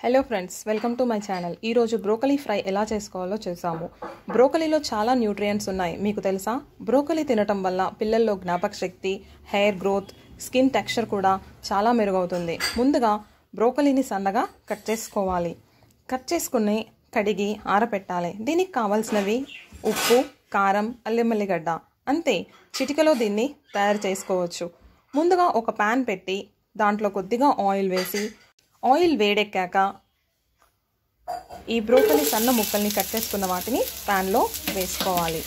Hello friends, welcome to my channel. ఈరోజు broccoli fry ఎలా చేసుకోవాలో చూసాము. బ్రోకలీలో చాలా న్యూట్రియంట్స్ ఉన్నాయి, మీకు తెలుసా? బ్రోకలీ తినటం వల్ల పిల్లల్లో జ్ఞాపక శక్తి, హెయిర్ గ్రోత్, స్కిన్ టెక్స్చర్ కూడా చాలా మెరుగవుతుంది. ముందుగా బ్రోకలీని సన్నగా కట్ చేసుకోవాలి. కట్ చేసుకుని కడిగి ఆరపెట్టాలి. దీనికి కావాల్సినవి ఉప్పు, కారం, అల్లం వెల్లిగడ్డ. అంతే, చిటికలో దీన్ని తయారు చేసుకోవచ్చు. ముందుగా ఒక ప్యాన్ పెట్టి దాంట్లో కొద్దిగా ఆయిల్ వేసి, ఆయిల్ వేడెక్కాక ఈ బ్రోకలీ సన్న ముక్కల్ని కట్ చేసుకున్న వాటిని ప్యాన్లో వేసుకోవాలి.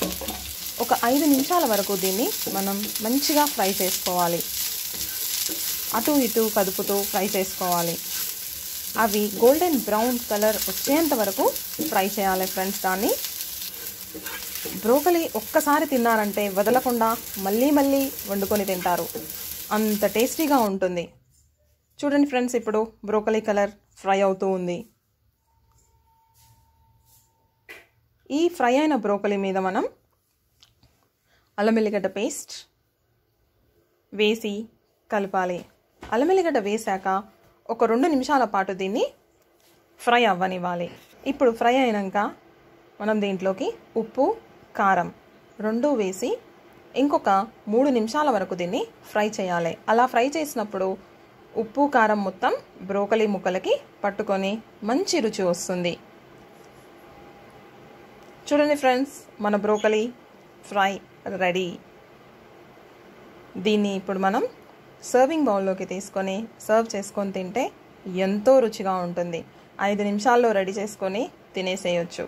ఒక 5 నిమిషాల వరకు దీన్ని మనం మంచిగా ఫ్రై చేసుకోవాలి. అటు ఇటు కదుపుతూ ఫ్రై చేసుకోవాలి. అవి గోల్డెన్ బ్రౌన్ కలర్ వచ్చేంత వరకు ఫ్రై చేయాలి ఫ్రెండ్స్. దాన్ని బ్రోకలీ ఒక్కసారి తిన్నారంటే వదలకుండా మళ్ళీ మళ్ళీ వండుకొని తింటారు, అంత టేస్టీగా ఉంటుంది. చూడండి ఫ్రెండ్స్, ఇప్పుడు బ్రోకలీ కలర్ ఫ్రై అవుతూ ఉంది. ఈ ఫ్రై అయిన బ్రోకలీ మీద మనం అల్లం వెల్లిగడ్డ పేస్ట్ వేసి కలపాలి. అల్లం వెల్లిగడ్డ వేసాక ఒక 2 నిమిషాల పాటు దీన్ని ఫ్రై అవ్వనివ్వాలి. ఇప్పుడు ఫ్రై అయినాక మనం దీంట్లోకి ఉప్పు, కారం 2 వేసి ఇంకొక 3 నిమిషాల వరకు దీన్ని ఫ్రై చేయాలి. అలా ఫ్రై చేసినప్పుడు ఉప్పు, కారం మొత్తం బ్రోకలీ ముక్కలకి పట్టుకొని మంచి రుచి వస్తుంది. చూడండి ఫ్రెండ్స్, మన బ్రోకలీ ఫ్రై రెడీ. దీన్ని ఇప్పుడు మనం సర్వింగ్ బౌల్లోకి తీసుకొని సర్వ్ చేసుకొని తింటే ఎంతో రుచిగా ఉంటుంది. 5 నిమిషాల్లో రెడీ చేసుకొని తినేసేయచ్చు.